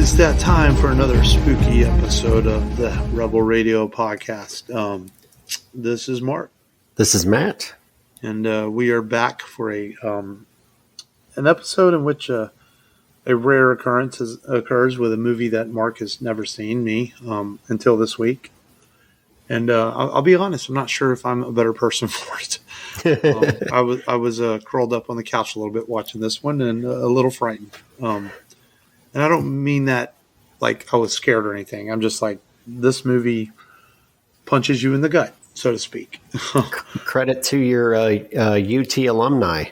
It's that time for another spooky episode of the Rebel Radio podcast. This is Mark. This is Matt. And we are back for an episode in which a rare occurrence occurs with a movie that Mark has never seen, me, until this week. And I'll be honest, I'm not sure if I'm a better person for it. I was curled up on the couch a little bit watching this one and a little frightened. And I don't mean that like I was scared or anything. I'm just like, this movie punches you in the gut, so to speak. Credit to your UT alumni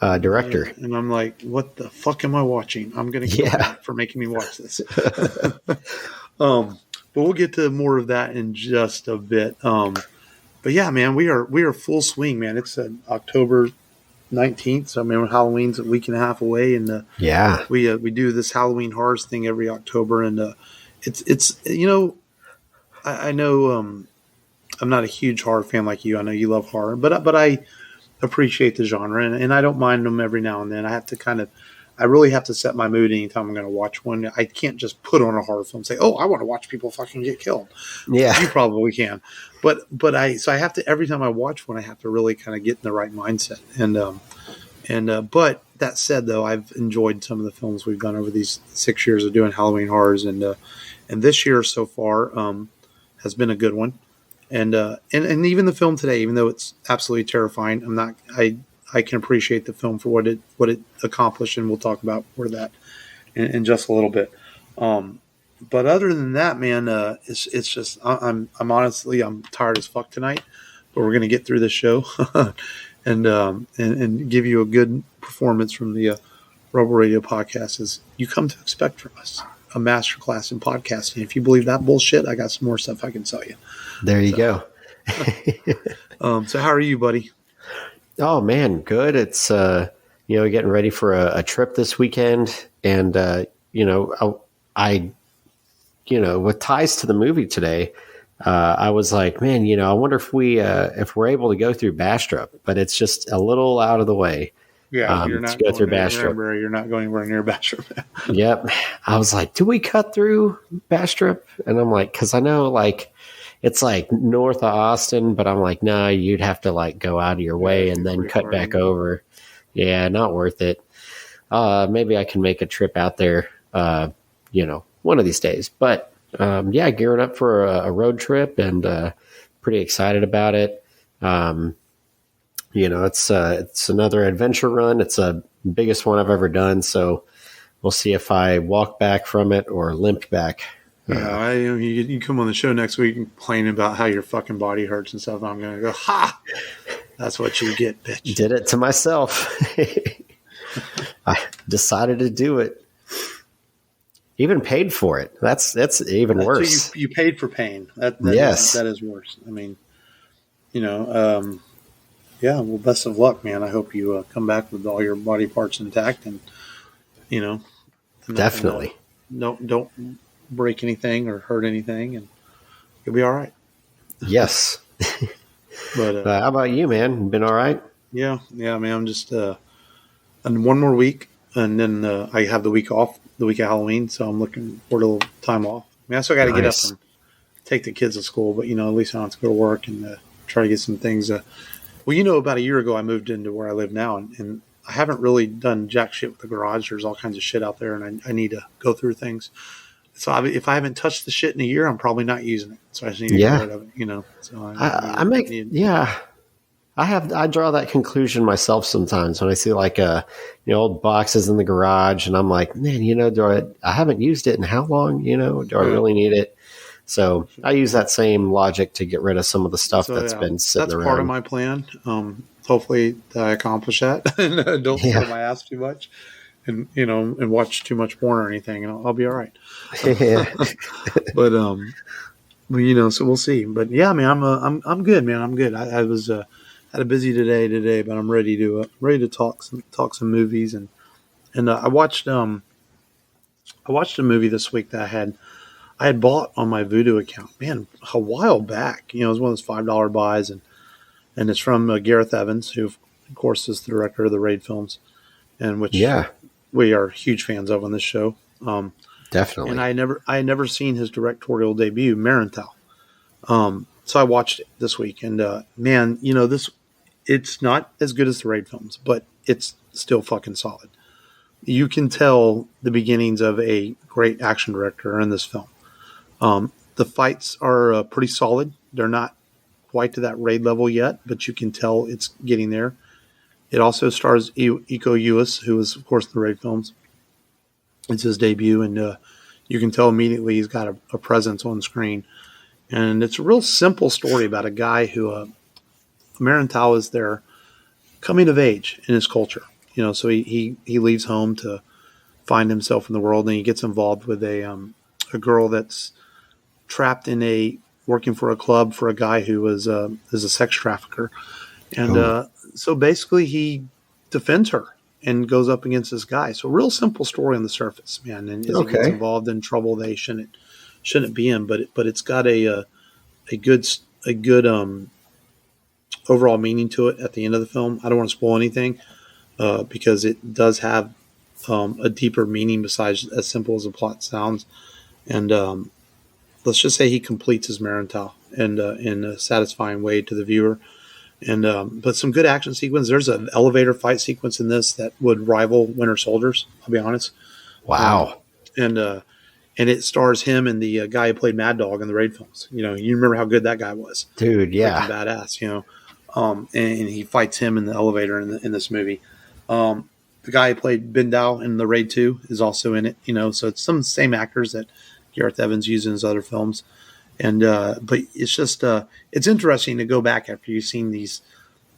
director. Yeah, and I'm like, what the fuck am I watching? I'm going to get for making me watch this. But we'll get to more of that in just a bit. But yeah, man, we are full swing, man. It's October 19th, so I mean Halloween's a week and a half away, and we do this Halloween horrors thing every October, and it's I know I'm not a huge horror fan like you. I know you love horror, but I appreciate the genre, and I don't mind them every now and then. I really have to set my mood anytime I'm going to watch one. I can't just put on a horror film and say, "Oh, I want to watch people fucking get killed." Yeah, you probably can, but I have to, every time I watch one, I have to really kind of get in the right mindset. But that said, though, I've enjoyed some of the films we've done over these 6 years of doing Halloween horrors, and this year so far has been a good one. And even the film today, even though it's absolutely terrifying, I can appreciate the film for what it accomplished, and we'll talk about more of that in just a little bit. But other than that, man, it's just I'm honestly tired as fuck tonight, but we're gonna get through this show and give you a good performance from the Rebel Radio podcast, as you come to expect from us, a masterclass in podcasting. If you believe that bullshit, I got some more stuff I can tell you. There you go. So how are you, buddy? Oh man, good. It's getting ready for a trip this weekend, and I with ties to the movie today, I was like, man, I wonder if we're able to go through Bastrop, but it's just a little out of the way. Yeah, you're not to go through Bastrop. You're not going anywhere near Bastrop. Yep. I was like, do we cut through Bastrop? And I'm like, because I know like it's like north of Austin, but I'm like, no, you'd have to like go out of your way and then cut back over. Yeah, not worth it. Maybe I can make a trip out there, one of these days. But gearing up for a road trip, and pretty excited about it. It's another adventure run. It's the biggest one I've ever done. So we'll see if I walk back from it or limp back. Yeah, you come on the show next week and complain about how your fucking body hurts and stuff. I'm going to go, ha! That's what you get, bitch. Did it to myself. I decided to do it. Even paid for it. That's even worse. You paid for pain. That is worse. I mean, well, best of luck, man. I hope you come back with all your body parts intact, and definitely. Don't break anything or hurt anything, and you'll be all right. Yes. But how about you, man? Been all right? Yeah, man. I'm just and one more week, and then I have the week off, the week of Halloween, so I'm looking for a little time off. I mean, I still got to get up and take the kids to school, but at least I don't have to go to work and try to get some things. Well, about a year ago, I moved into where I live now, and I haven't really done jack shit with the garage. There's all kinds of shit out there, and I need to go through things. So if I haven't touched the shit in a year, I'm probably not using it. So I just need to get rid of it, So I draw that conclusion myself sometimes when I see like old boxes in the garage, and I'm like, man, I haven't used it in how long? Do I really need it? So I use that same logic to get rid of some of the stuff that's been sitting around. That's part of my plan. Hopefully I accomplish that and don't pull my ass too much. And and watch too much porn or anything, and I'll be all right. But so we'll see. But yeah, man, I'm good, man. I'm good. I was had a busy today, but I'm ready to talk some movies, and I watched a movie this week that I had bought on my Vudu account, man, a while back. It was one of those $5 buys, and it's from Gareth Evans, who of course is the director of the Raid films, and which we are huge fans of on this show. definitely. And I had never seen his directorial debut, Marenthal. So I watched it this week, and man, it's not as good as the Raid films, but it's still fucking solid. You can tell the beginnings of a great action director in this film. The fights are pretty solid. They're not quite to that Raid level yet, but you can tell it's getting there. It also stars Iko Uwais, who was, of course, the Raid films. It's his debut, and you can tell immediately he's got a presence on screen. And it's a real simple story about a guy who, Marenthal is there coming of age in his culture. So he leaves home to find himself in the world, and he gets involved with a girl that's trapped in working for a club for a guy who is a sex trafficker. And so basically he defends her and goes up against this guy. So real simple story on the surface, man. And as he gets involved in trouble they shouldn't be in, but it's got a good overall meaning to it at the end of the film. I don't want to spoil anything because it does have a deeper meaning besides as simple as the plot sounds. And let's just say he completes his Marenthal and in a satisfying way to the viewer. And but some good action sequence. There's an elevator fight sequence in this that would rival Winter Soldiers, I'll be honest. Wow. And it stars him and the guy who played Mad Dog in the Raid films. You remember how good that guy was, dude. Yeah, freaking badass. And he fights him in the elevator in this movie. The guy who played Bindal in the Raid 2 is also in it. So it's some same actors that Gareth Evans used in his other films. And but it's just it's interesting to go back after you've seen these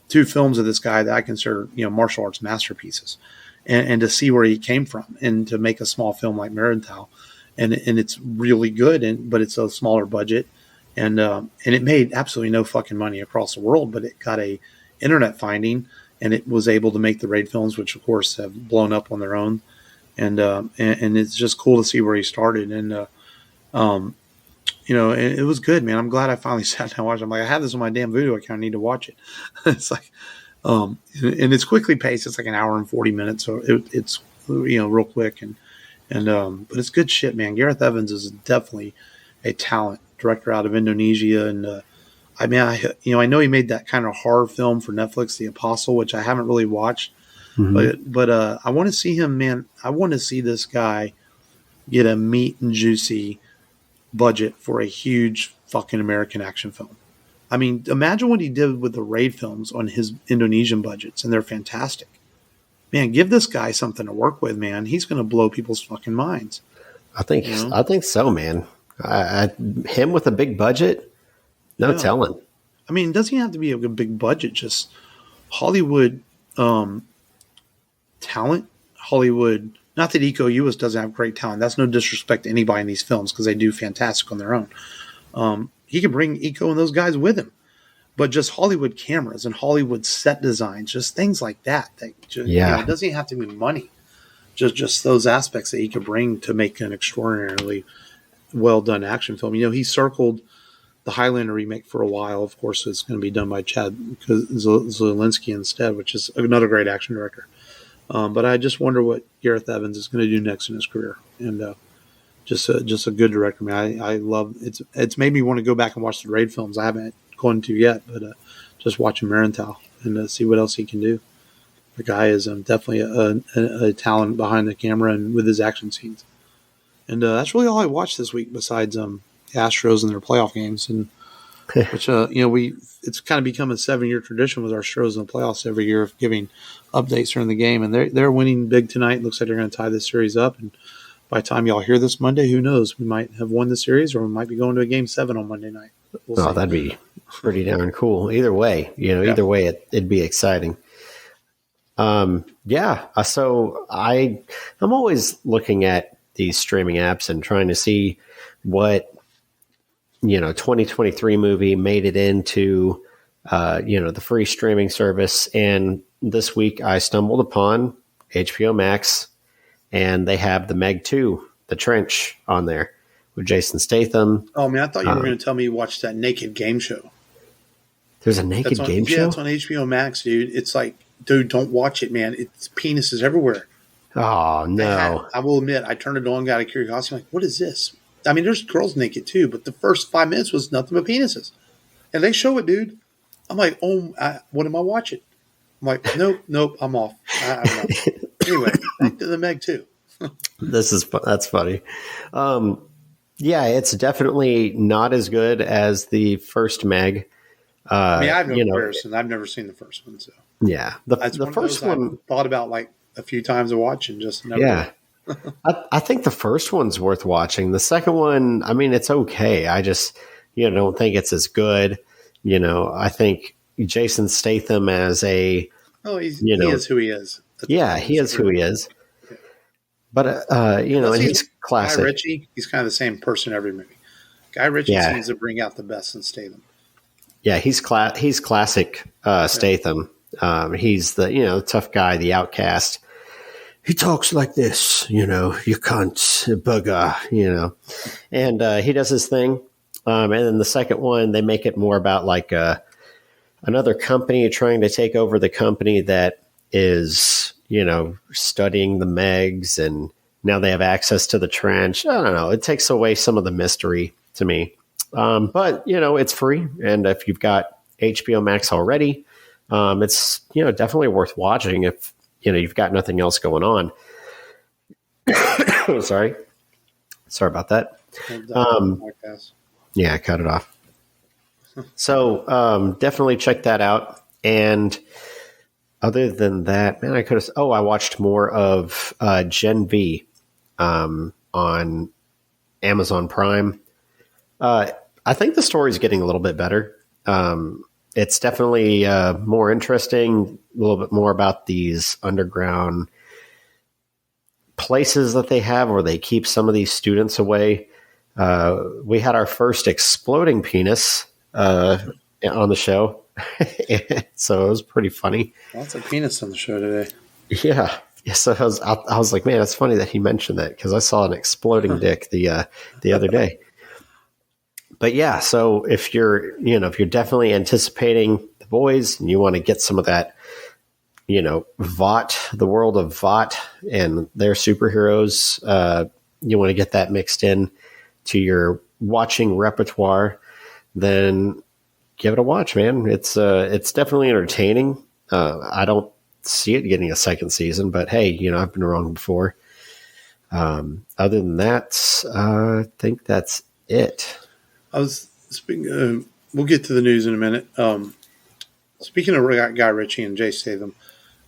two films of this guy that I consider martial arts masterpieces, and to see where he came from, and to make a small film like Marenthal. And it's really good, but it's a smaller budget, and it made absolutely no fucking money across the world, but it got a internet finding, and it was able to make the Raid films, which of course have blown up on their own, and it's just cool to see where he started, and it was good, man. I'm glad I finally sat down and watched it. I'm like, I have this on my damn Vudu account. I need to watch it. It's like, and it's quickly paced. It's like an hour and 40 minutes, so it's real quick, but it's good shit, man. Gareth Evans is definitely a talent director out of Indonesia, and I know he made that kind of horror film for Netflix, The Apostle, which I haven't really watched, but I want to see him, man. I want to see this guy get a meat and juicy budget for a huge fucking American action film. I mean, imagine what he did with the Raid films on his Indonesian budgets, and they're fantastic. Man, give this guy something to work with, man. He's going to blow people's fucking minds. I think so, man. Him with a big budget, no telling. I mean, it doesn't have to be a big budget, just Hollywood talent. Hollywood, not that Iko Uwais doesn't have great talent. That's no disrespect to anybody in these films because they do fantastic on their own. He can bring Iko and those guys with him. But just Hollywood cameras and Hollywood set designs, just things like that. It doesn't have to be money. Just those aspects that he could bring to make an extraordinarily well done action film. He circled the Highlander remake for a while. Of course, it's going to be done by Chad Zielinski instead, which is another great action director. But I just wonder what Gareth Evans is going to do next in his career. And just a good director, man. I love it. It's made me want to go back and watch the Raid films. I haven't gone to yet, but just watching Marenthal and see what else he can do. The guy is definitely a talent behind the camera and with his action scenes. And that's really all I watched this week besides Astros and their playoff games, and which it's kind of become a 7-year tradition with our shows in the playoffs every year of giving updates during the game, and they're winning big tonight. Looks like they're going to tie this series up, and by the time y'all hear this Monday, who knows? We might have won the series, or we might be going to a Game 7 on Monday night. We'll see. That'd be pretty darn cool. Either way, either way, it'd be exciting. So I'm always looking at these streaming apps and trying to see what 2023 movie made it into the free streaming service. And this week I stumbled upon HBO Max, and they have the Meg 2, The Trench, on there with Jason Statham. Oh man, I thought you were going to tell me you watched that naked game show. There's a naked game show? Yeah, it's on HBO Max, dude. It's like, dude, don't watch it, man. It's penises everywhere. Oh, no. I will admit, I turned it on, got a curiosity. I'm like, what is this? I mean, there's girls naked too, but the first 5 minutes was nothing but penises. And they show it, dude. I'm like, what am I watching? I'm like, nope, I'm off. I'm not. Anyway, back to the Meg 2. That's funny. Yeah, it's definitely not as good as the first Meg. I mean, I have no comparison. I've never seen the first one, so yeah, the first one I thought about like a few times to watch and just never. Yeah, I think the first one's worth watching. The second one, I mean, it's okay. I just don't think it's as good. I think Jason Statham as a he is who he is. He is who he is. But and he's classic. Guy Ritchie, he's kind of the same person every movie. Guy Ritchie seems to bring out the best in Statham. Yeah, he's classic Statham. He's the tough guy, the outcast. He talks like this, you can't bugger, and he does his thing. And then the second one, they make it more about like another company trying to take over the company that is, studying the Megs, and now they have access to the trench. I don't know. It takes away some of the mystery to me. But it's free. And if you've got HBO Max already, it's, definitely worth watching if, you've got nothing else going on. Sorry about that. Yeah, I cut it off. So, definitely check that out. And other than that, man, I watched more of Gen V on Amazon Prime. I think the story's getting a little bit better. It's definitely more interesting, a little bit more about these underground places that they have where they keep some of these students away. We had our first exploding penis on the show. So it was pretty funny. Lots of penis on the show today. Yeah. So I was like, man, it's funny that he mentioned that because I saw an exploding dick the other day. But yeah, so if you're definitely anticipating The Boys and you want to get some of that, Vought, the world of Vought and their superheroes, you want to get that mixed in to your watching repertoire, then give it a watch, man. It's definitely entertaining. I don't see it getting a second season, but hey, I've been wrong before. Other than that, I think that's it. I was speaking. We'll get to the news in a minute. Speaking of Guy Ritchie and Jay Statham,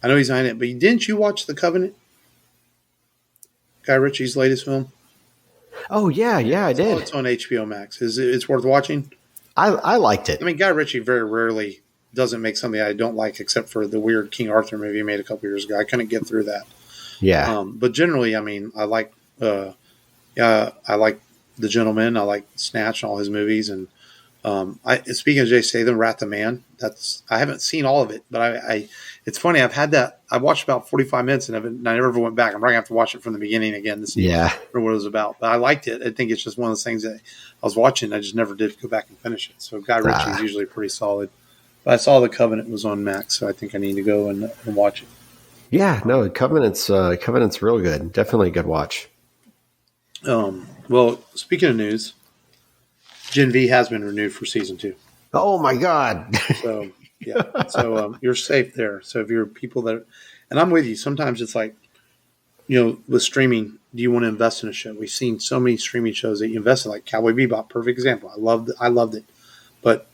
I know he's not in it, but didn't you watch The Covenant? Guy Ritchie's latest film. Oh yeah, I did. It's on HBO Max. It's worth watching? I liked it. I mean, Guy Ritchie very rarely doesn't make something I don't like, except for the weird King Arthur movie he made a couple years ago. I couldn't get through that. Yeah. But generally, I mean, I like. I like The Gentleman. I like Snatch and all his movies. And speaking of Jay Statham, Rat the Man. I haven't seen all of it, but it's funny. I've had that. I watched about 45 minutes and I never went back. I'm probably going to have to watch it from the beginning again to see what it was about. But I liked it. I think it's just one of those things that I was watching. I just never did go back and finish it. So Guy Ritchie is usually pretty solid. But I saw The Covenant was on Max, so I think I need to go and watch it. Yeah, no, Covenant's real good. Definitely a good watch. Well, speaking of news, Gen V has been renewed for season 2. Oh my God! So yeah, so you're safe there. So if you're people that, and I'm with you. Sometimes it's like, with streaming, do you want to invest in a show? We've seen so many streaming shows that you invest in, like Cowboy Bebop, perfect example. I loved it, but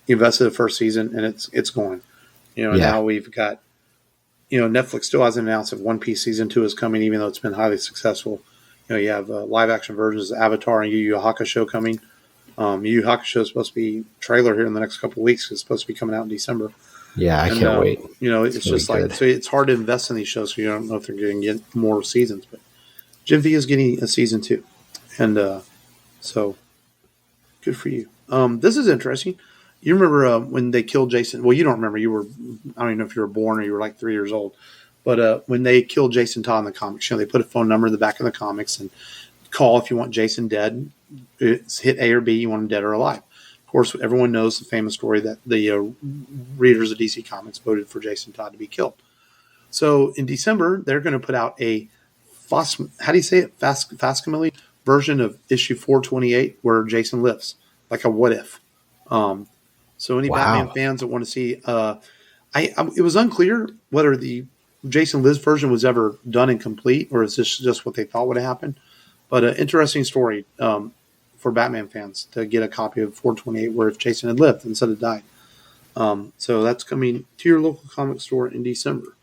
you invested the first season and it's going. Now we've got, Netflix still hasn't announced if One Piece season 2 is coming, even though it's been highly successful. You have live action versions of Avatar and Yu Yu Hakusho coming. Yu Yu Hakusho is supposed to be trailer here in the next couple of weeks. It's supposed to be coming out in December. Yeah, I can't wait. It's just like, so it's hard to invest in these shows because you don't know if they're going to get more seasons. But Gen V is getting a season 2. And so good for you. This is interesting. You remember when they killed Jason? Well, you don't remember. I don't even know if you were born or you were like 3 years old. But when they killed Jason Todd in the comics, they put a phone number in the back of the comics and call if you want Jason dead. It's hit A or B, you want him dead or alive. Of course, everyone knows the famous story that the readers of DC Comics voted for Jason Todd to be killed. So in December, they're going to put out a how do you say it? Facsimile version of issue 428 where Jason lives, like a what if. So any Batman fans that want to see, it was unclear whether the Jason Lives version was ever done and complete, or is this just what they thought would happen. But an interesting story for Batman fans to get a copy of 428 where if Jason had lived instead of died. So that's coming to your local comic store in December.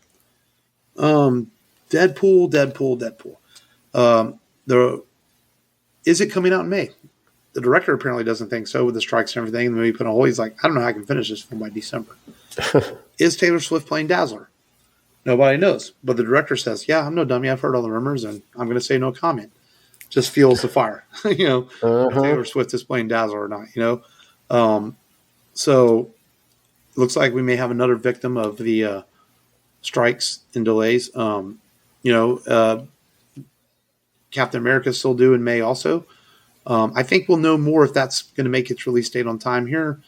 Deadpool. Is it coming out in May? The director apparently doesn't think so with the strikes and everything. The movie put on hold. He's like, I don't know how I can finish this film by December. Is Taylor Swift playing Dazzler? Nobody knows. But the director says, yeah, I'm no dummy. I've heard all the rumors and I'm going to say no comment. Just fuels the fire. If Taylor Swift is playing Dazzler or not, So looks like we may have another victim of the strikes and delays. Captain America is still due in May also. I think we'll know more if that's going to make its release date on time here.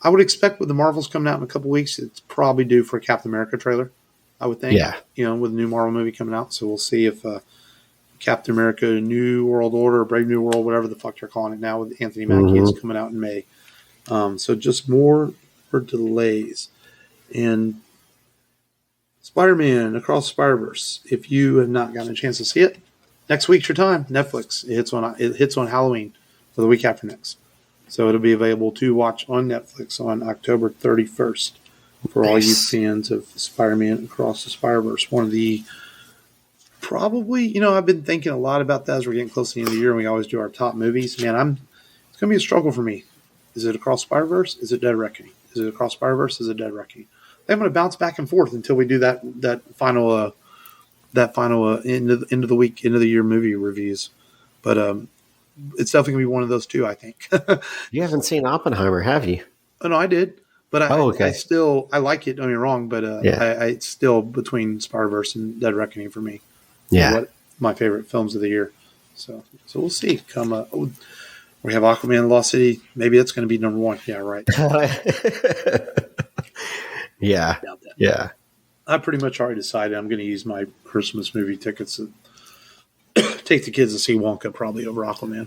I would expect with the Marvels coming out in a couple weeks, it's probably due for a Captain America trailer, I would think. Yeah. With a new Marvel movie coming out. So we'll see if Captain America New World Order, Brave New World, whatever the fuck they're calling it now with Anthony Mackie is coming out in May. So just more for delays. And Spider-Man Across the Spider-Verse. If you have not gotten a chance to see it, next week's your time. Netflix. It hits on Halloween for the week after next. So it'll be available to watch on Netflix on October 31st for all you fans of Spider-Man Across the Spider-Verse. One of the probably, I've been thinking a lot about that as we're getting close to the end of the year and we always do our top movies. Man, it's going to be a struggle for me. Is it Across Spider-Verse? Is it Dead Reckoning? Is it Across Spider-Verse? Is it Dead Reckoning? I'm going to bounce back and forth until we do that final end of the week, end of the year movie reviews. But it's definitely going to be one of those two, I think. You haven't seen Oppenheimer, have you? Oh, no, I did. But I like it, don't get me wrong, but it's still between Spider-Verse and Dead Reckoning for me. Yeah. My favorite films of the year. So we'll see. We have Aquaman Lost City. Maybe that's going to be number one. Yeah, right. Yeah. I pretty much already decided I'm going to use my Christmas movie tickets to take the kids to see Wonka probably over Aquaman.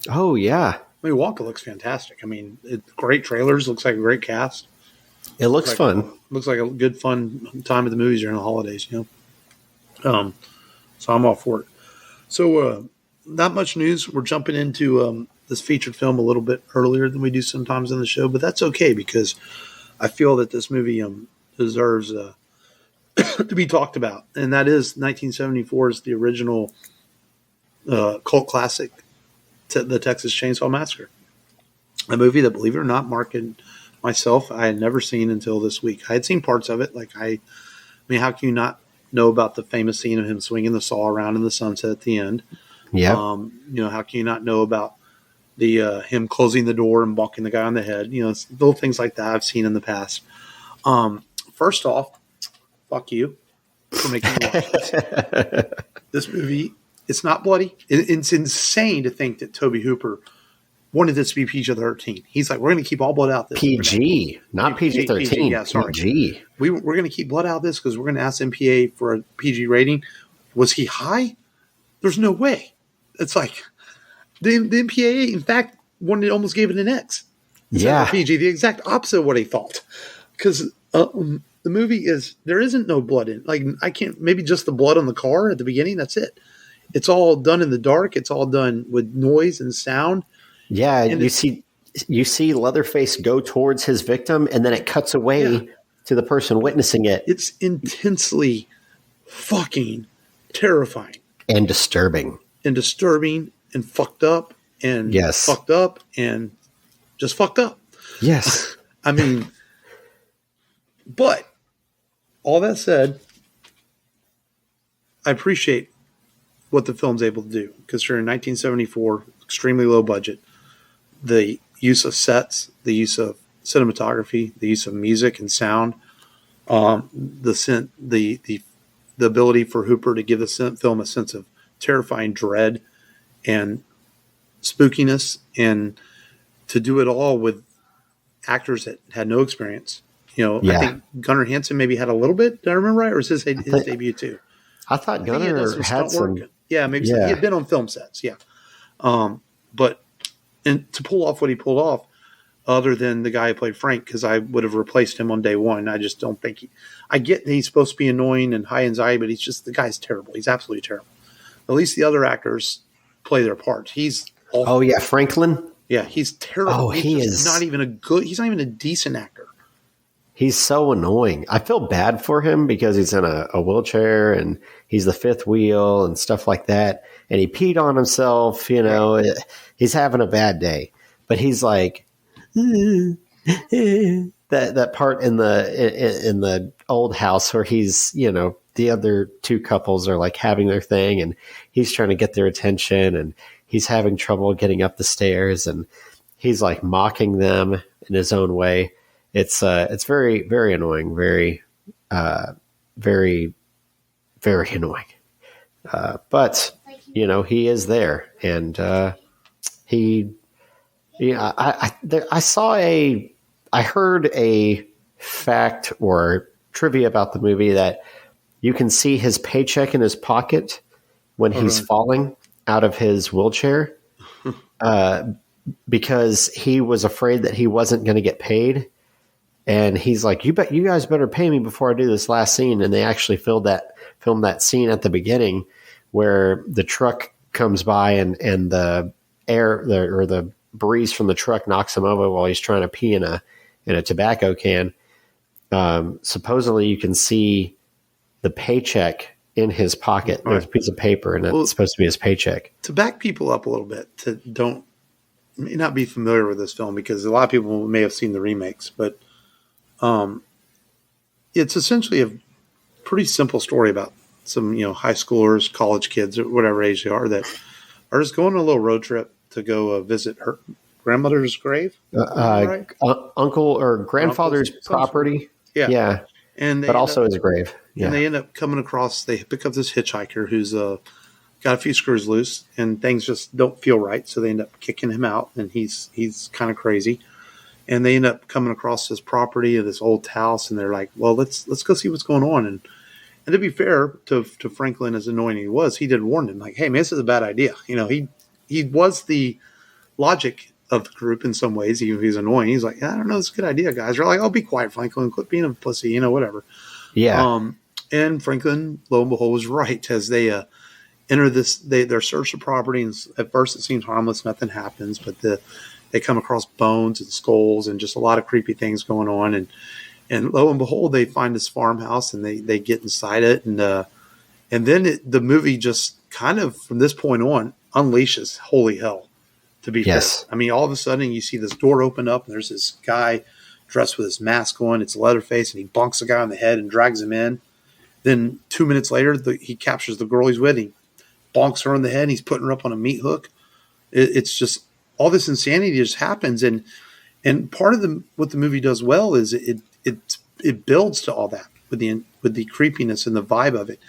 Oh, yeah. I mean, Wonka looks fantastic. I mean, great trailers. Looks like a great cast. It looks fun. Looks like a good, fun time at the movies during the holidays, So I'm all for it. So not much news. We're jumping into this featured film a little bit earlier than we do sometimes in the show, but that's okay because I feel that this movie deserves to be talked about, and that is 1974's the original cult classic, the Texas Chainsaw Massacre, a movie that, believe it or not, Mark and myself, I had never seen until this week. I had seen parts of it. I mean, how can you not know about the famous scene of him swinging the saw around in the sunset at the end? Yeah. How can you not know about the him closing the door and bonking the guy on the head? It's little things like that I've seen in the past. First off, fuck you for making me watch this. This movie, it's not bloody. It's insane to think that Tobe Hooper wanted this to be PG-13. He's like, we're going to keep all blood out this. PG, not PG-13. PG, yeah, sorry. PG. We're going to keep blood out of this because we're going to ask MPA for a PG rating. Was he high? There's no way. It's like the MPAA, in fact, almost gave it an X. Yeah. PG, the exact opposite of what he thought. Because the movie there isn't no blood in it. Maybe just the blood on the car at the beginning. That's it. It's all done in the dark. It's all done with noise and sound. Yeah. And you see Leatherface go towards his victim and then it cuts away to the person witnessing it. It's intensely fucking terrifying. And disturbing. And fucked up. And fucked up and just fucked up. Yes. I mean, but all that said, I appreciate what the film's able to do because during 1974, extremely low budget, the use of sets, the use of cinematography, the use of music and sound, the ability for Hooper to give the film a sense of terrifying dread and spookiness, and to do it all with actors that had no experience I think Gunnar Hansen maybe had a little bit. Did I remember right? Or was his debut too? I thought Gunnar had some work. Yeah, maybe he had been on film sets. Yeah. But to pull off what he pulled off, other than the guy who played Frank, because I would have replaced him on day one. I just don't think I get that he's supposed to be annoying and high anxiety, but the guy's terrible. He's absolutely terrible. At least the other actors play their parts. He's awful. Oh yeah, Franklin. Yeah, he's terrible. Oh, he's not even he's not even a decent actor. He's so annoying. I feel bad for him because he's in a wheelchair and he's the fifth wheel and stuff like that. And he peed on himself, he's having a bad day, but he's like, that part in the old house where he's, the other two couples are like having their thing and he's trying to get their attention and he's having trouble getting up the stairs and he's like mocking them in his own way. It's very, very annoying, very, very, very annoying. But he is there and, I heard a fact or trivia about the movie that you can see his paycheck in his pocket when he's falling out of his wheelchair, because he was afraid that he wasn't going to get paid. And he's like, you guys better pay me before I do this last scene. And they actually filmed that scene at the beginning where the truck comes by and the the breeze from the truck knocks him over while he's trying to pee in a tobacco can. Supposedly you can see the paycheck in his pocket. There's a piece of paper and it's supposed to be his paycheck. To back people up a little bit, may not be familiar with this film because a lot of people may have seen the remakes, but it's essentially a pretty simple story about some, high schoolers, college kids, or whatever age they are, that are just going on a little road trip to go visit her grandmother's grave, right? Uncle or grandfather's property. Yeah. But also his grave. Yeah. And they end up coming across, they pick up this hitchhiker who's got a few screws loose and things just don't feel right. So they end up kicking him out and he's kind of crazy. And they end up coming across this property of this old house and they're like, well, let's go see what's going on. And to be fair to Franklin, as annoying as he was, he did warn him like, hey man, this is a bad idea. He was the logic of the group in some ways. He's annoying. He's like, I don't know, it's a good idea, guys. They're like, oh, be quiet, Franklin. Quit being a pussy, whatever. Yeah. And Franklin, lo and behold, was right as they enter their search of property. And at first it seems harmless. Nothing happens, but they come across bones and skulls and just a lot of creepy things going on. And lo and behold, they find this farmhouse and they get inside it. And then the movie just kind of, from this point on, unleashes holy hell, to be fair. I mean, all of a sudden you see this door open up and there's this guy dressed with his mask on. It's Leatherface and he bonks the guy on the head and drags him in. Then 2 minutes later, he captures the girl he's with. He bonks her on the head and he's putting her up on a meat hook. It's just all this insanity just happens. And part of what the movie does well is it builds to all that with the creepiness and the vibe of it.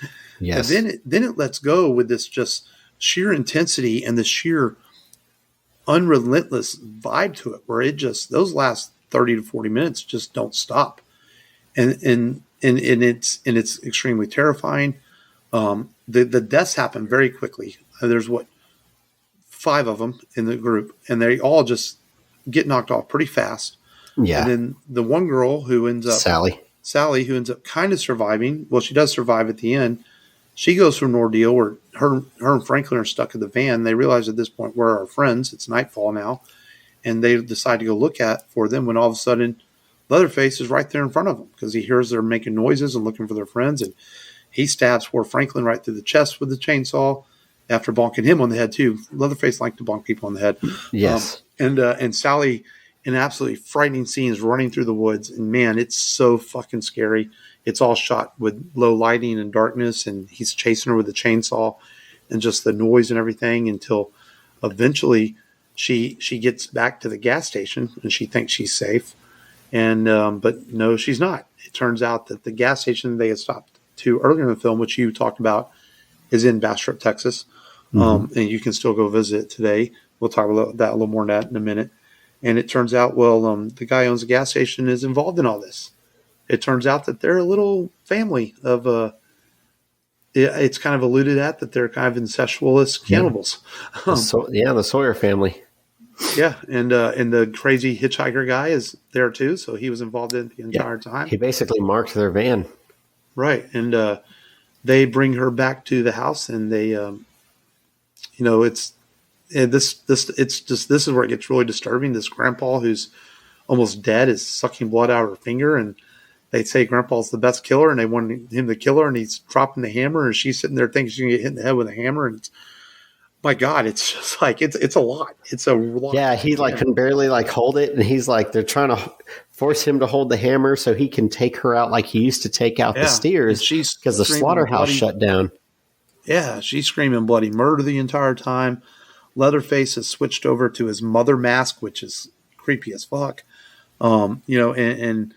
Yes. And then it lets go with this just sheer intensity and the sheer unrelentless vibe to it, where it just, those last 30 to 40 minutes just don't stop. And it's extremely terrifying. The deaths happen very quickly. There's 5 of them in the group, and they all just get knocked off pretty fast. Yeah. And then the one girl who ends up, Sally, who ends up kind of surviving. Well, she does survive at the end. She goes through an ordeal where her and Franklin are stuck in the van. They realize at this point we're our friends. It's nightfall now. And they decide to go look for them when all of a sudden Leatherface is right there in front of them because he hears they're making noises and looking for their friends. And he stabs poor Franklin right through the chest with the chainsaw after bonking him on the head too. Leatherface liked to bonk people on the head. Yes. And Sally, in absolutely frightening scenes, running through the woods. And man, it's so fucking scary. It's all shot with low lighting and darkness, and he's chasing her with the chainsaw and just the noise and everything until eventually she gets back to the gas station and she thinks she's safe. And but no, she's not. It turns out that the gas station they had stopped to earlier in the film, which you talked about, is in Bastrop, Texas. Mm-hmm. And you can still go visit it today. We'll talk about that a little more in a minute. And it turns out, the guy who owns the gas station is involved in all this. it turns out that they're a little family of it's kind of alluded at that they're kind of incestuous cannibals. The Sawyer family. Yeah, and the crazy hitchhiker guy is there too, so he was involved in it the entire time. He basically marked their van. Right, and they bring her back to the house, and they, this is where it gets really disturbing. This grandpa who's almost dead is sucking blood out of her finger, and they say grandpa's the best killer, and they want him to kill her, and he's dropping the hammer, and she's sitting there thinking she's gonna get hit in the head with a hammer, and my God, it's just like it's a lot. It's a lot. Yeah, he can barely hold it, and he's like they're trying to force him to hold the hammer so he can take her out like he used to take out the steers because the slaughterhouse shut down. Yeah, she's screaming bloody murder the entire time. Leatherface has switched over to his mother mask, which is creepy as fuck. And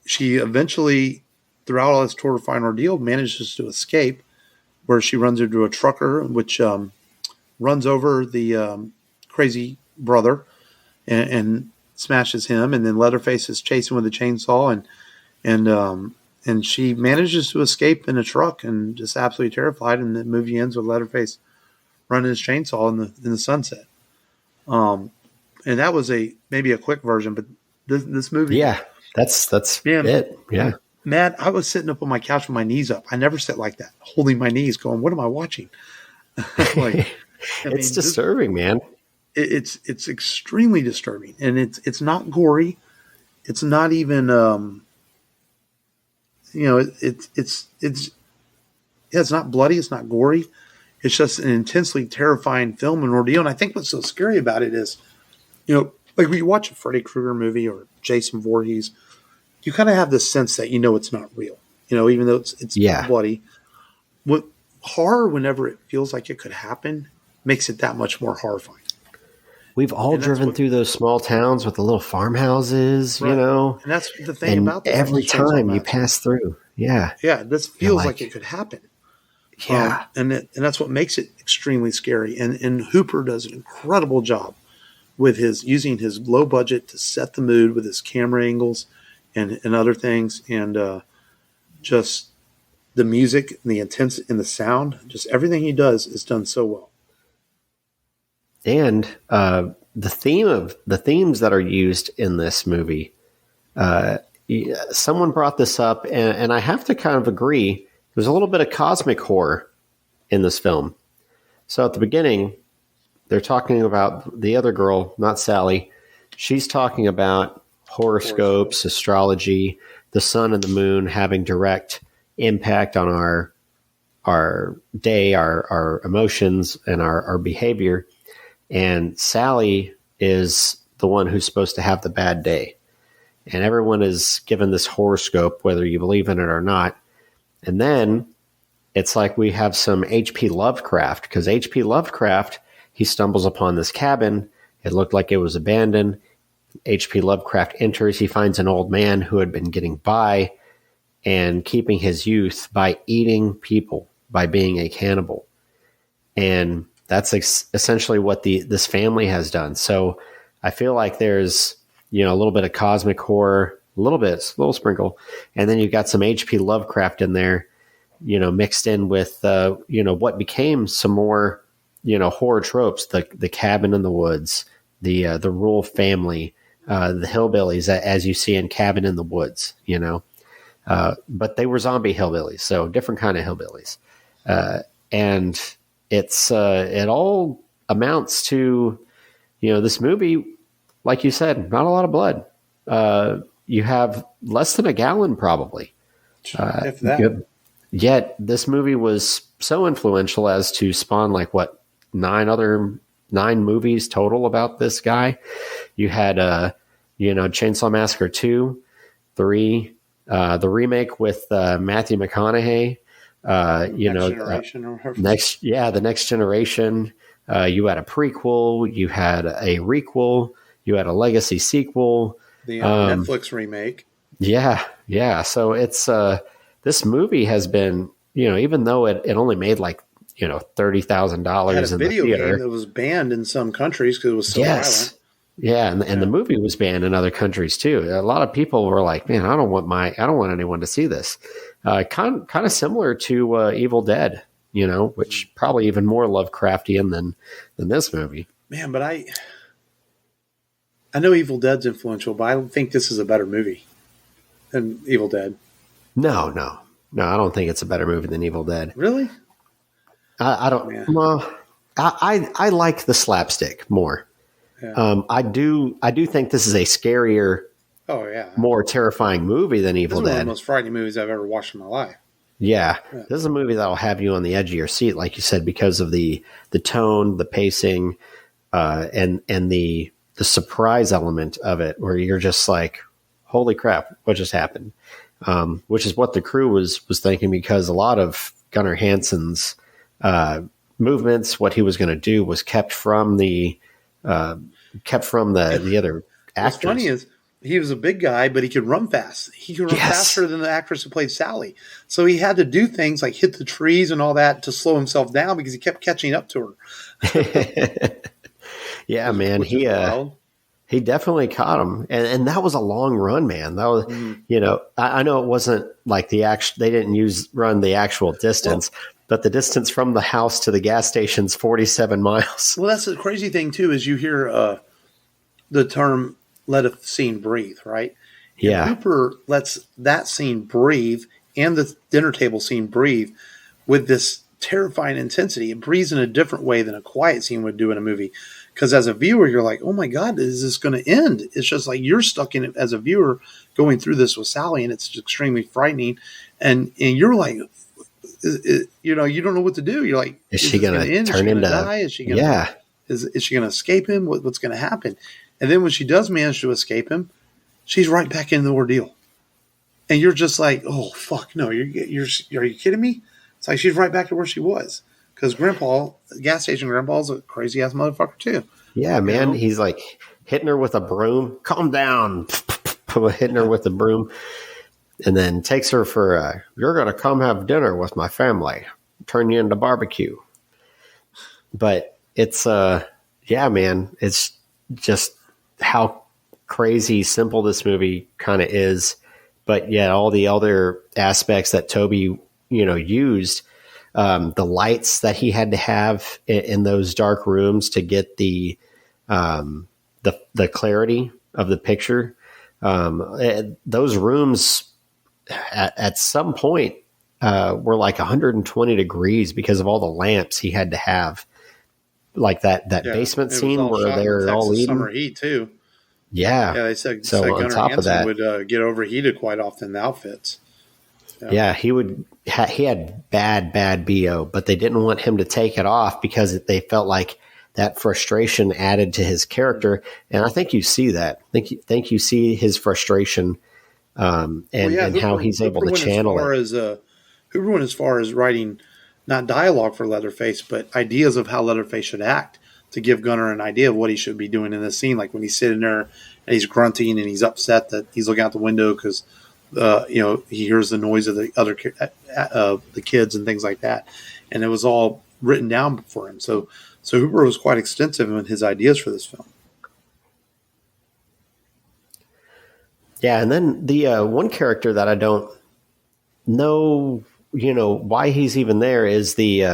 she eventually, throughout all this horrifying ordeal, manages to escape, where she runs into a trucker, which runs over the crazy brother and smashes him, and then Leatherface is chasing with a chainsaw, and she manages to escape in a truck, and just absolutely terrified. And the movie ends with Leatherface running his chainsaw in the sunset. And that was maybe a quick version, but this movie, that's it. Yeah, Matt, I was sitting up on my couch with my knees up. I never sit like that, holding my knees, going, "What am I watching?" It's disturbing, man. It's extremely disturbing, and it's not gory. It's not even it's not bloody. It's not gory. It's just an intensely terrifying film and ordeal. And I think what's so scary about it is, like when you watch a Freddy Krueger movie or Jason Voorhees, you kind of have this sense that it's not real. Even though it's bloody. What horror, whenever it feels like it could happen, makes it that much more horrifying. We've all driven through those small towns with the little farmhouses, right. And that's the thing about this. Every time you pass through. Yeah. Yeah. This feels like it could happen. Yeah. And that's what makes it extremely scary. And Hooper does an incredible job with using his low budget to set the mood with his camera angles and other things. And just the music and the intensity and the sound, just everything he does is done so well. And the themes that are used in this movie, someone brought this up, and I have to kind of agree. There's a little bit of cosmic horror in this film. So at the beginning, they're talking about the other girl, not Sally. She's talking about horoscopes, astrology, the sun and the moon having direct impact on our day, our emotions, and our behavior. And Sally is the one who's supposed to have the bad day. And everyone is given this horoscope, whether you believe in it or not. And then it's like we have some H.P. Lovecraft, because H.P. Lovecraft, he stumbles upon this cabin. It looked like it was abandoned. H.P. Lovecraft enters. He finds an old man who had been getting by and keeping his youth by eating people, by being a cannibal. And that's essentially what this family has done. So I feel like there's, a little bit of cosmic horror, a little sprinkle. And then you've got some H.P. Lovecraft in there, mixed in with, what became some more, horror tropes, the cabin in the woods, the rural family, the hillbillies, as you see in Cabin in the Woods, but they were zombie hillbillies. So different kind of hillbillies. And it all amounts to, this movie, like you said, not a lot of blood. You have less than a gallon probably. If that. Yet this movie was so influential as to spawn 9 movies total about this guy. You had, Chainsaw Massacre 2, 3, the remake with Matthew McConaughey. The Next Generation. You had a prequel, you had a requel, you had a legacy sequel, the Netflix remake. Yeah. So it's this movie has been, even though it only made $30,000 in the theater. Video game that was banned in some countries because it was so violent. Yeah, and the movie was banned in other countries too. A lot of people were like, "Man, I don't want anyone to see this." Kind of similar to Evil Dead, which probably even more Lovecraftian than this movie. Man, but I know Evil Dead's influential, but I don't think this is a better movie than Evil Dead. No, I don't think it's a better movie than Evil Dead. Really? I don't. Yeah. Well, I like the slapstick more. Yeah. I do think this is a scarier, more terrifying movie than Evil Dead. This is one of the most frightening movies I've ever watched in my life. Yeah. This is a movie that will have you on the edge of your seat, like you said, because of the tone, the pacing, and the surprise element of it, where you're just like, "Holy crap, what just happened?" Which is what the crew was thinking, because a lot of Gunnar Hansen's movements, what he was going to do, was kept from the other actors. What's funny is he was a big guy, but he could run fast. He could run faster than the actress who played Sally. So he had to do things like hit the trees and all that to slow himself down, because he kept catching up to her. Yeah, man. He definitely caught him. And that was a long run, man. That was, I know it wasn't like they didn't run the actual distance, but the distance from the house to the gas station's 47 miles. Well, that's the crazy thing too, is you hear the term "let a scene breathe," right? Yeah. And Hooper lets that scene breathe and the dinner table scene breathe with this terrifying intensity. It breathes in a different way than a quiet scene would do in a movie. Because as a viewer, you're like, "Oh my God, is this going to end?" It's just like you're stuck in it as a viewer going through this with Sally, and it's extremely frightening. And you're like, you don't know what to do. You're like, is she going to turn into die? Is she going to is she going to escape him? What's going to happen? And then when she does manage to escape him, she's right back in the ordeal. And you're just like, "Oh fuck, no! Are you kidding me?" It's like she's right back to where she was. Because gas station Grandpa's a crazy ass motherfucker too. Yeah, man. He's like hitting her with a broom. "Calm down." Hitting her with a broom. And then takes her for, "You're going to come have dinner with my family. Turn you into barbecue." But it's, man, it's just how crazy simple this movie kind of is. But yeah, all the other aspects that Tobe, used, the lights that he had to have in those dark rooms to get the clarity of the picture. Those rooms at some point were like 120 degrees because of all the lamps he had to have. Like that basement scene where they're all eating. Summer heat too. Yeah. Yeah, they said on top of that, would get overheated quite often in the outfits. Yeah, he had bad BO, but they didn't want him to take it off because they felt like that frustration added to his character. And I think you see that. I think you see his frustration and how he's able to channel it. Hooper went as far as writing not dialogue for Leatherface, but ideas of how Leatherface should act to give Gunnar an idea of what he should be doing in this scene. Like when he's sitting there and he's grunting and he's upset that he's looking out the window because he hears the noise of the other the kids and things like that, and it was all written down for him. So Hooper was quite extensive in his ideas for this film. Yeah, and then the one character that I don't know, why he's even there is the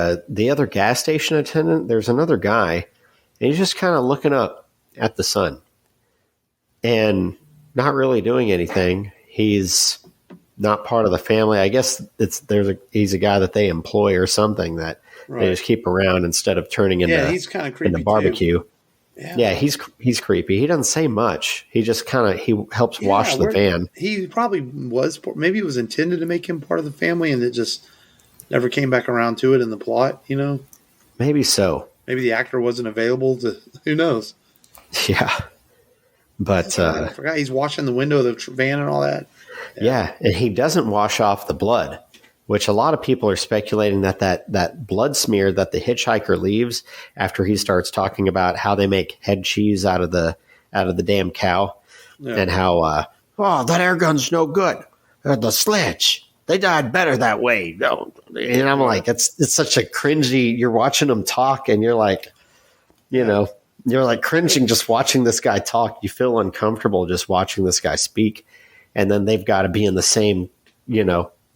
other gas station attendant. There's another guy, and he's just kind of looking up at the sun and not really doing anything. He's not part of the family. I guess he's a guy that they employ or something that they just keep around instead of turning into, he's kind of creepy into barbecue. Too. Yeah, he's creepy. He doesn't say much. He just he helps wash the van. He probably was. Maybe it was intended to make him part of the family, and it just never came back around to it in the plot. Maybe so. Maybe the actor wasn't available to. Who knows? Yeah. But I forgot he's washing the window of the van and all that. Yeah, and he doesn't wash off the blood, which a lot of people are speculating that blood smear that the hitchhiker leaves after he starts talking about how they make head cheese out of the damn cow, and how that air gun's no good. The sledge, they died better that way. No, and I'm like, it's such a cringy. You're watching them talk, and you're like, you're like cringing just watching this guy talk. You feel uncomfortable just watching this guy speak. And then they've got to be in the same,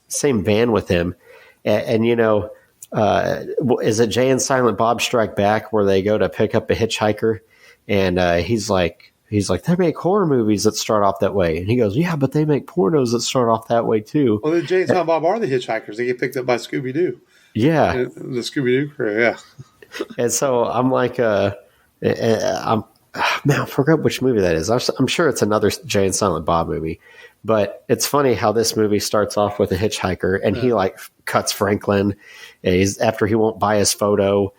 same van with him. And is it Jay and Silent Bob Strike Back where they go to pick up a hitchhiker? And he's like, they make horror movies that start off that way. And he goes, yeah, but they make pornos that start off that way too. Well, the Jay and Silent Bob are the hitchhikers. They get picked up by Scooby-Doo. Yeah. The Scooby-Doo crew, yeah. And so I'm like, man, I forgot which movie that is. I'm sure it's another Jay and Silent Bob movie. But it's funny how this movie starts off with a hitchhiker, and he like cuts Franklin. After he won't buy his photo,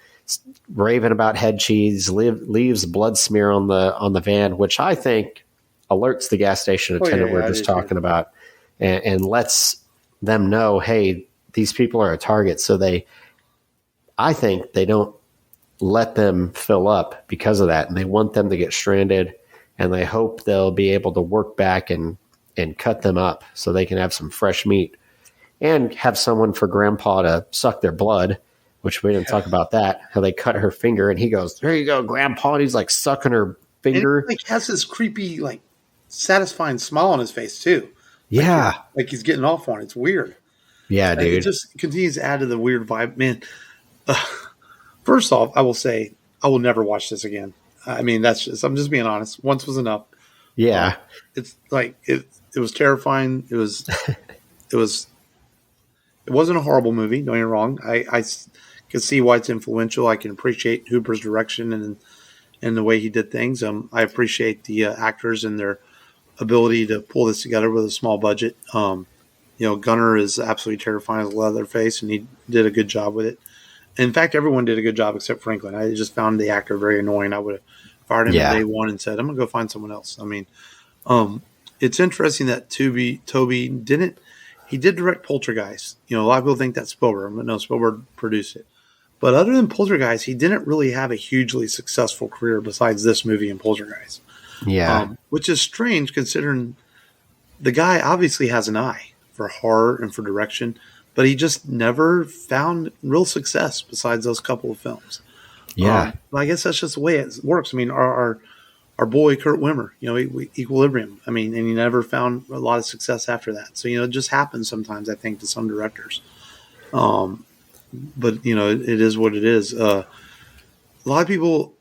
raving about head cheese, leaves blood smear on the van, which I think alerts the gas station attendant we're just talking about, and lets them know, hey, these people are a target. So I think they don't let them fill up because of that, and they want them to get stranded, and they hope they'll be able to work back and cut them up so they can have some fresh meat and have someone for Grandpa to suck their blood, which we didn't talk about that, how they cut her finger, and he goes, there you go, Grandpa, and he's like sucking her finger. And he has this creepy, like, satisfying smile on his face too. Yeah. Like he's getting off on it. It's weird. Yeah, dude. It just continues to add to the weird vibe. Man, first off, I will say I will never watch this again. I mean, I'm just being honest. Once was enough. Yeah. It's like, it was terrifying. It wasn't a horrible movie. Don't get me wrong. I can see why it's influential. I can appreciate Hooper's direction and the way he did things. I appreciate the actors and their ability to pull this together with a small budget. Gunner is absolutely terrifying as Leatherface, and he did a good job with it. In fact, everyone did a good job except Franklin. I just found the actor very annoying. I would have fired him on day one and said, I'm going to go find someone else. I mean, it's interesting that Tobe did direct Poltergeist. A lot of people think that's Spielberg, but no, Spielberg produced it. But other than Poltergeist, he didn't really have a hugely successful career besides this movie and Poltergeist. Yeah. Which is strange considering the guy obviously has an eye for horror and for direction, but he just never found real success besides those couple of films. Yeah. I guess that's just the way it works. I mean, our boy Kurt Wimmer, Equilibrium. I mean, and he never found a lot of success after that. So, it just happens sometimes, I think, to some directors. But it is what it is. A lot of people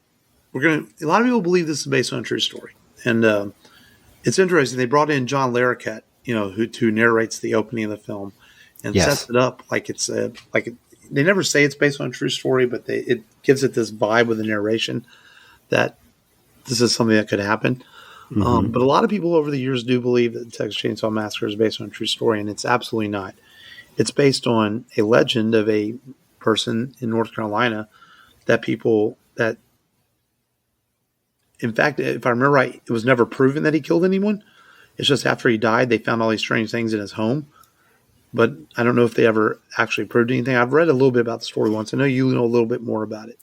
believe this is based on a true story, and it's interesting. They brought in John Larroquette, who narrates the opening of the film and sets it up like it's they never say it's based on a true story, but it gives it this vibe with the narration that this is something that could happen. Mm-hmm. But a lot of people over the years do believe that the Texas Chainsaw Massacre is based on a true story, and it's absolutely not. It's based on a legend of a person in North Carolina in fact, if I remember right, it was never proven that he killed anyone. It's just after he died, they found all these strange things in his home. But I don't know if they ever actually proved anything. I've read a little bit about the story once. I know you know a little bit more about it.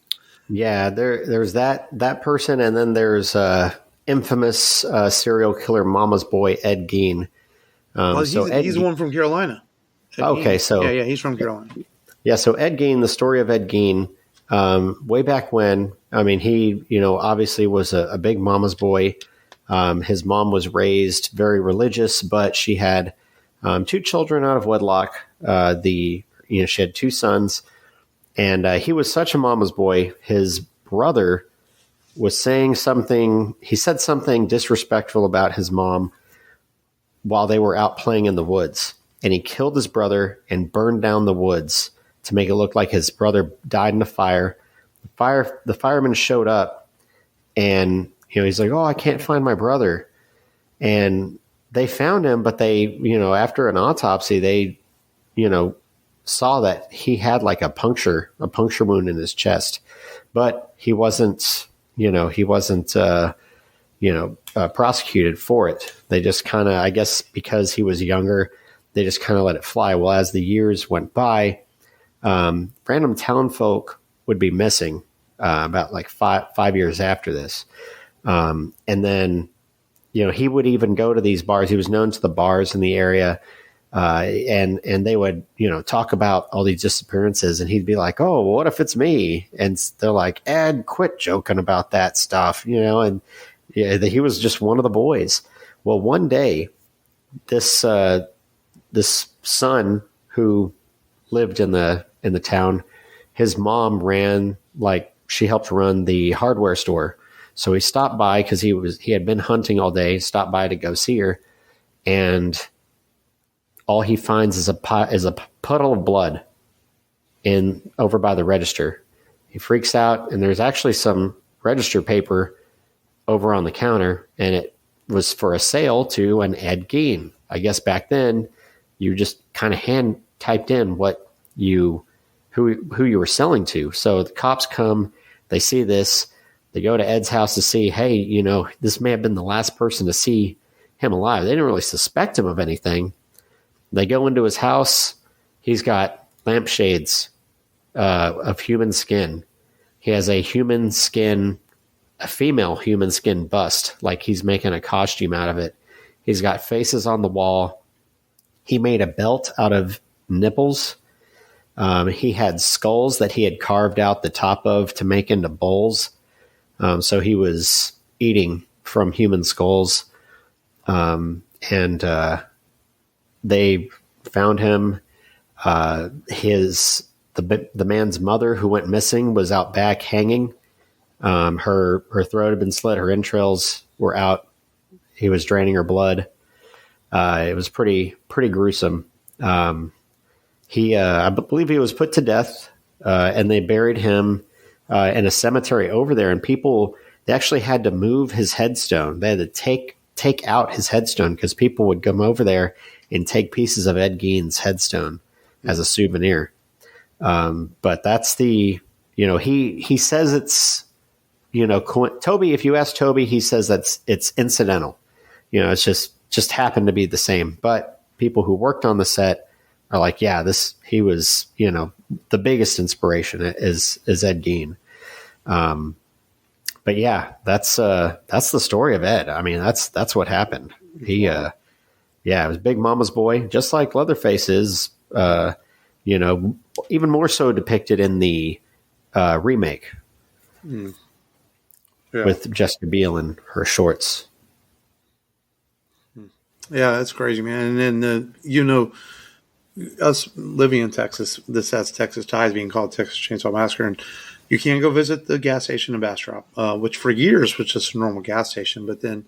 Yeah, there's that person, and then there's infamous serial killer mama's boy Ed Gein. He's the one from Carolina. He's from Carolina. Yeah, so Ed Gein, the story of Ed Gein, way back when, I mean, he, obviously was a big mama's boy. His mom was raised very religious, but she had 2 children out of wedlock. She had 2 sons, and he was such a mama's boy. His brother was saying something. He said something disrespectful about his mom while they were out playing in the woods, and he killed his brother and burned down the woods to make it look like his brother died in a fire. The fireman showed up, and he's like, "Oh, I can't find my brother," and they found him, but they, after an autopsy, they, saw that he had like a puncture wound in his chest, but he wasn't prosecuted for it. They just kind of, I guess because he was younger, they just kind of let it fly. Well, as the years went by, random townfolk would be missing about like five years after this. And then, he would even go to these bars. He was known to the bars in the area And they would, talk about all these disappearances, and he'd be like, "Oh, well, what if it's me?" And they're like, "Ed, quit joking about that stuff," and he was just one of the boys. Well, one day, this son who lived in the town, his mom she helped run the hardware store. So he stopped by because he had been hunting all day, stopped by to go see her, and all he finds is a puddle of blood over by the register. He freaks out, and there's actually some register paper over on the counter, and it was for a sale to an Ed Gein. I guess back then you just kind of hand typed in who you were selling to. So the cops come, they see this, they go to Ed's house to see, hey, this may have been the last person to see him alive. They didn't really suspect him of anything. They go into his house. He's got lampshades of human skin. He has a female human skin bust, like he's making a costume out of it. He's got faces on the wall. He made a belt out of nipples. He had skulls that he had carved out the top of to make into bowls. So he was eating from human skulls. They found him. The man's mother, who went missing, was out back hanging. Her throat had been slit. Her entrails were out. He was draining her blood. It was pretty gruesome. I believe he was put to death, and they buried him in a cemetery over there. And they actually had to move his headstone. They had to take out his headstone because people would come over there and take pieces of Ed Gein's headstone as a souvenir. But that's he says it's, Toby, if you ask Toby, he says it's incidental. It's just happened to be the same. But people who worked on the set are like, yeah, he was, the biggest inspiration is Ed Gein. But yeah, that's the story of Ed. I mean, that's what happened. He, it was Big Mama's boy, just like Leatherface is, even more so depicted in the remake with Jessica Biel in her shorts. Yeah, that's crazy, man. And then, us living in Texas, this has Texas ties, being called Texas Chainsaw Massacre, and you can go visit the gas station in Bastrop, which for years was just a normal gas station. But then,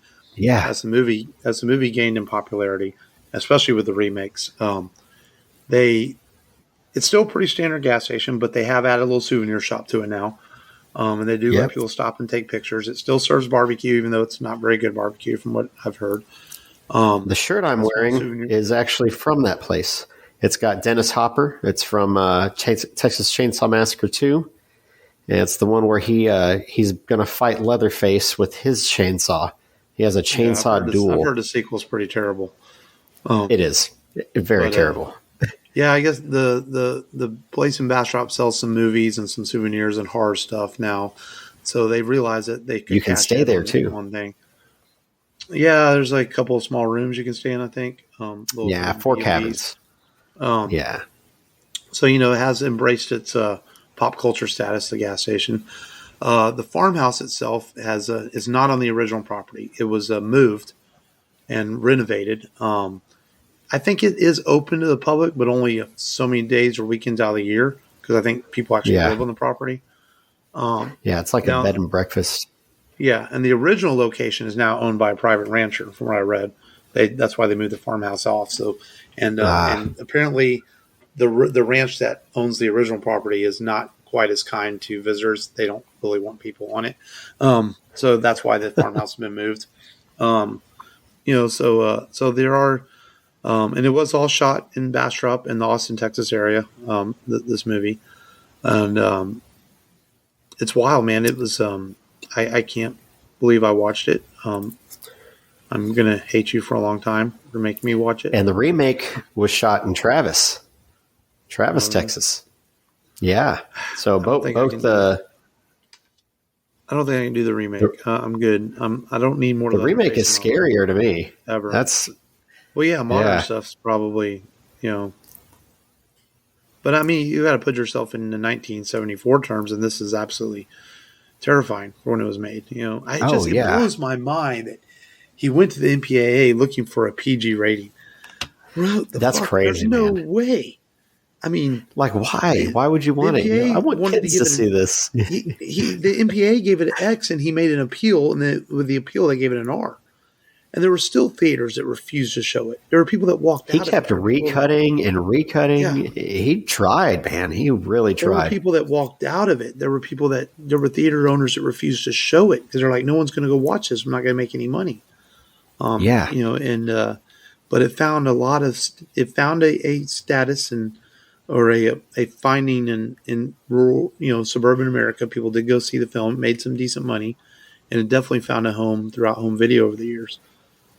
as the movie gained in popularity, especially with the remakes, it's still a pretty standard gas station, but they have added a little souvenir shop to it now, and they do let people stop and take pictures. It still serves barbecue, even though it's not very good barbecue, from what I've heard. The shirt I'm wearing is actually from that place. It's got Dennis Hopper. It's from Texas Chainsaw Massacre 2. And it's the one where he's going to fight Leatherface with his chainsaw. He has a chainsaw duel. I've heard the sequel's pretty terrible. It is. Very terrible. Yeah, I guess the place in Bastrop sells some movies and some souvenirs and horror stuff now. So they realize that they could. You can stay there too. One thing. Yeah, there's like a couple of small rooms you can stay in, I think. 4 cabins. So, it has embraced its pop culture status, the gas station. The farmhouse itself is not on the original property. It was moved and renovated. I think it is open to the public, but only so many days or weekends out of the year, because I think people actually live on the property. It's like a bed and breakfast. Yeah, and the original location is now owned by a private rancher, from what I read. That's why they moved the farmhouse off. So, and apparently, the ranch that owns the original property is not quite as kind to visitors. They don't really want people on it. So that's why the farmhouse has been moved. So there are, and it was all shot in Bastrop in the Austin, Texas area. This movie, and it's wild, man. It was. I can't believe I watched it. I'm going to hate you for a long time for making me watch it. And the remake was shot in Travis, Texas. Yeah. So both the... I don't think I can do the remake. I'm good. I don't need more. The remake is scarier to me. Ever. Well, yeah, modern stuff's probably, but I mean, you got to put yourself in the 1974 terms, and this is absolutely terrifying for when it was made. It blows my mind that he went to the MPAA looking for a PG rating. That's crazy. There's no way. I mean, like, why? Why would you want it? I want kids to see this. The MPAA gave it an X, and he made an appeal, and with the appeal, they gave it an R. And there were still theaters that refused to show it. There were people that walked out. He kept recutting and recutting. Yeah. He tried, man. He really tried. There were people that walked out of it. There were theater owners that refused to show it because they're like, no one's going to go watch this. We're not going to make any money. But it found a status or a finding in rural, suburban America. People did go see the film, made some decent money, and it definitely found a home throughout home video over the years.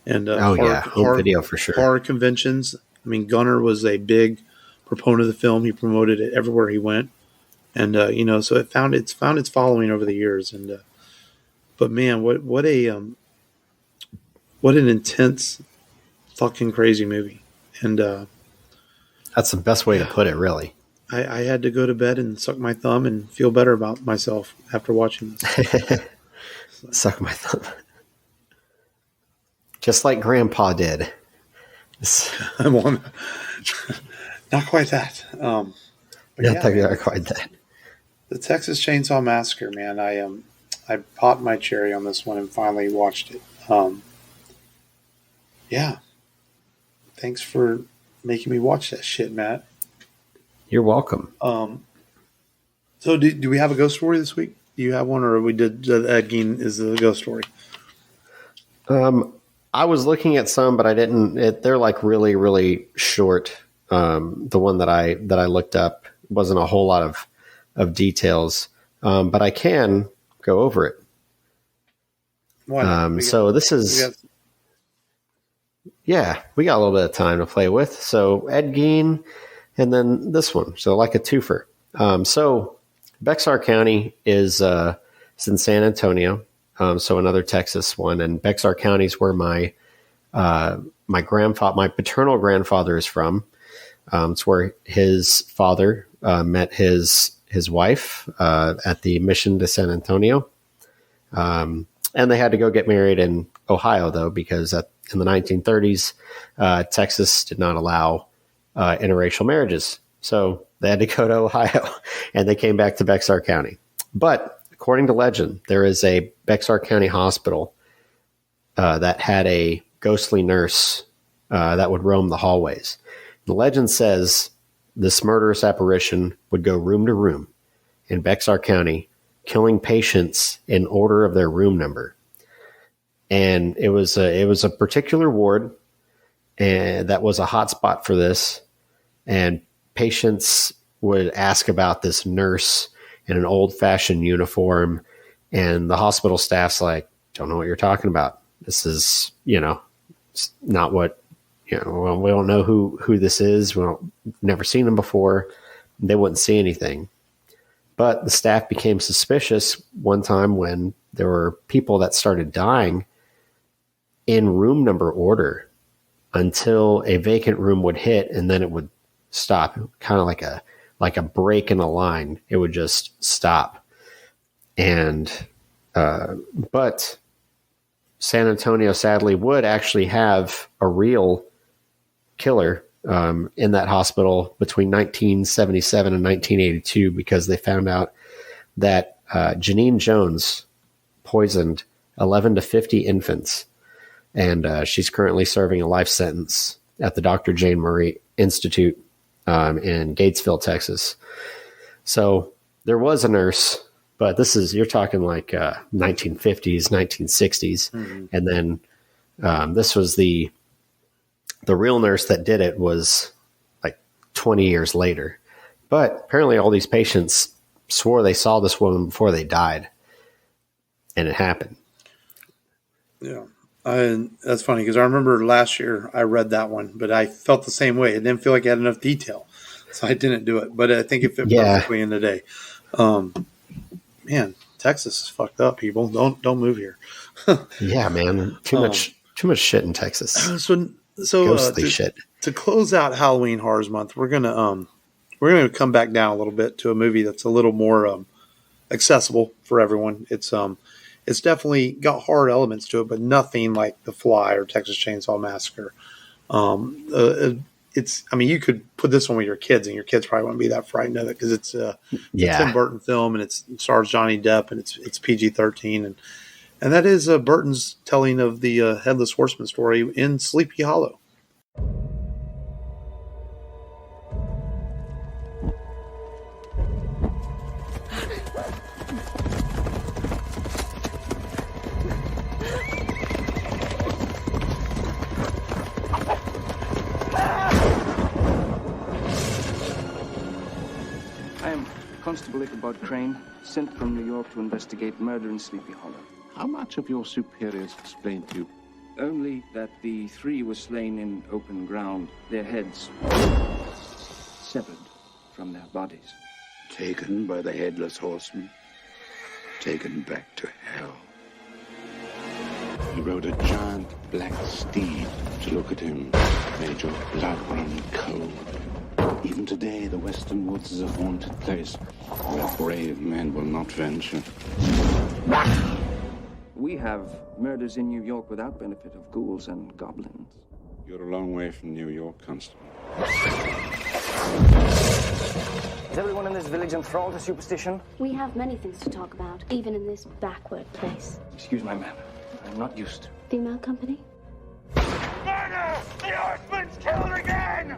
And home video for sure. Horror conventions. I mean, Gunnar was a big proponent of the film. He promoted it everywhere he went, and so it's found its following over the years. And but man, what an intense, fucking crazy movie. And that's the best way to put it, really. I had to go to bed and suck my thumb and feel better about myself after watching this. Suck my thumb. Just like Grandpa did. Not quite that. Not quite that. The Texas Chainsaw Massacre, man. I popped my cherry on this one and finally watched it. Thanks for making me watch that shit, Matt. You're welcome. So do we have a ghost story this week? Do you have one, or we did Ed Gein is the ghost story? I was looking at some, but I didn't. They're like really, really short. The one that I looked up wasn't a whole lot of details, but I can go over it. So this is, we got a little bit of time to play with. So Ed Gein, and then this one. So like a twofer. So Bexar County is in San Antonio. So another Texas one, and Bexar County is where my paternal grandfather is from. It's where his father met his wife at the Mission to San Antonio, and they had to go get married in Ohio though, because in the 1930s, Texas did not allow interracial marriages, so they had to go to Ohio, and they came back to Bexar County, but according to legend, there is a Bexar County hospital that had a ghostly nurse that would roam the hallways. The legend says this murderous apparition would go room to room in Bexar County, killing patients in order of their room number. And it was a particular ward, and that was a hot spot for this. And patients would ask about this nurse in an old-fashioned uniform, and the hospital staff's like, don't know what you're talking about. This is, it's not what, well, we don't know who this is. We've never seen him before. They wouldn't see anything. But the staff became suspicious one time when there were people that started dying in room number order until a vacant room would hit, and then it would stop, kind of like a break in a line. It would just stop. And but San Antonio sadly would actually have a real killer in that hospital between 1977 and 1982, because they found out that Janine Jones poisoned 11 to 50 infants, and she's currently serving a life sentence at the Dr. Jane Murray Institute in Gatesville, Texas. So there was a nurse, but you're talking like 1950s, 1960s. Mm-hmm. And then this was the real nurse that did it was like 20 years later. But apparently all these patients swore they saw this woman before they died, and it happened. Yeah. That's funny, because I remember last year I read that one, but I felt the same way. It didn't feel like it had enough detail, so I didn't do it. But I think it fit perfectly in the day. Man, Texas is fucked up. People don't move here. Yeah, man, too much shit in Texas. So ghostly shit. To close out Halloween Horrors Month, we're gonna come back down a little bit to a movie that's a little more accessible for everyone. It's definitely got horror elements to it, but nothing like The Fly or Texas Chainsaw Massacre. You could put this one with your kids, and your kids probably wouldn't be that frightened of it because it's a Tim Burton film, and it stars Johnny Depp, and it's PG-13, and that is Burton's telling of the Headless Horseman story in Sleepy Hollow. Constable Ichabod Crane, sent from New York to investigate murder in Sleepy Hollow. How much have your superiors explained to you? Only that the three were slain in open ground, their heads severed from their bodies. Taken by the Headless Horseman, taken back to hell. He rode a giant black steed. To look at him made your blood run cold. Even today, the western woods is a haunted place where brave men will not venture. We have murders in New York without benefit of ghouls and goblins. You're a long way from New York, Constable. Is everyone in this village enthralled to superstition? We have many things to talk about, even in this backward place. Excuse my manner. I'm not used. Female company? Murder! The Horseman's killed again!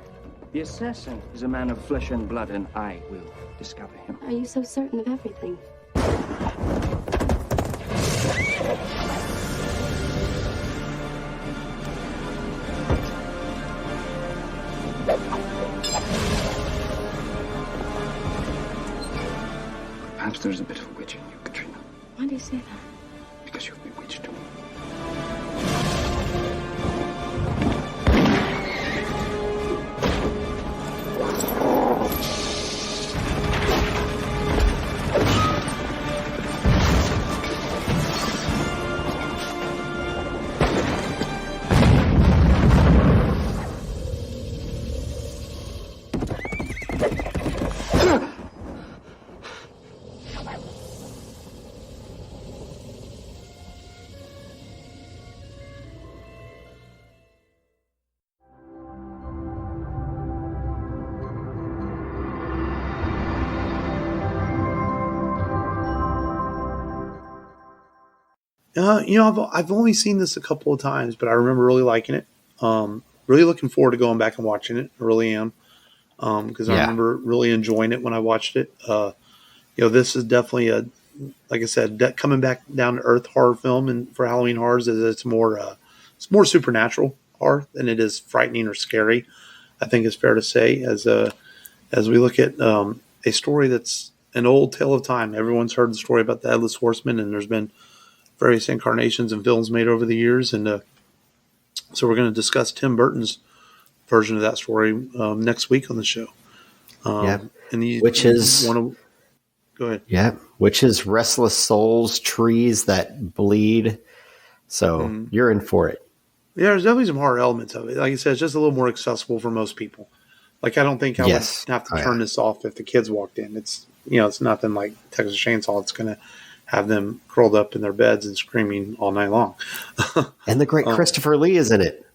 The assassin is a man of flesh and blood, and I will discover him. Are you so certain of everything? Perhaps there's a bit of a witch in you, Katrina. Why do you say that? Because you've bewitched me. I've only seen this a couple of times, but I remember really liking it. Really looking forward to going back and watching it. I really am. Because I remember really enjoying it when I watched it. This is definitely like I said, coming back down to earth horror film, and for Halloween horrors, it's more supernatural horror than it is frightening or scary. I think it's fair to say, as we look at a story that's an old tale of time. Everyone's heard the story about the Headless Horseman, and there's been various incarnations and films made over the years, and so we're going to discuss Tim Burton's version of that story next week on the show. Which is go ahead. Yeah, which is Restless Souls, Trees That Bleed. So you're in for it. Yeah, there's definitely some horror elements of it. Like I said, it's just a little more accessible for most people. Like, I don't think I would have to turn this off if the kids walked in. It's it's nothing like Texas Chainsaw. It's going to have them curled up in their beds and screaming all night long. And the great Christopher Lee is in it.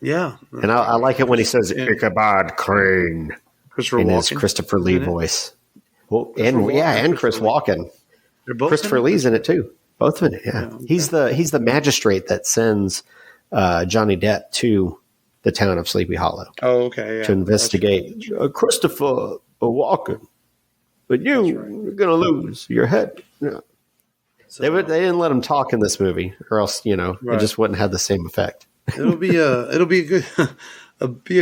Yeah. And I like it when he says Ichabod Crane in his Christopher Lee voice. Well, and Chris Walken. Christopher Lee's in it too. Both in it, yeah. Okay. He's the magistrate that sends Johnny Depp to the town of Sleepy Hollow. Oh, okay. Yeah. To investigate Christopher Walken. But you're going to lose your head. Yeah. So, they didn't let him talk in this movie, or else it just wouldn't have the same effect. It'll be a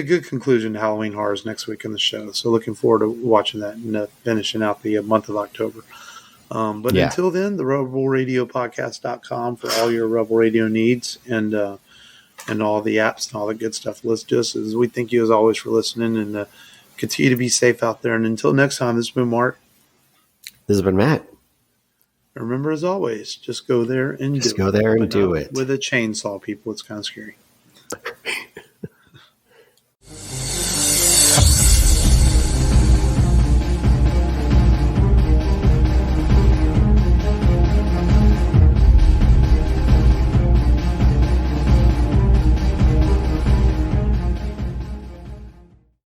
good conclusion to Halloween Horrors next week on the show. So looking forward to watching that and finishing out the month of October. Until then, the rebelradiopodcast.com for all your Rebel Radio needs and all the apps and all the good stuff. Let's just, as we thank you as always for listening, and continue to be safe out there. And until next time, this has been Mark. This has been Matt. Remember, as always, just go there and do it. With a chainsaw, people. It's kind of scary.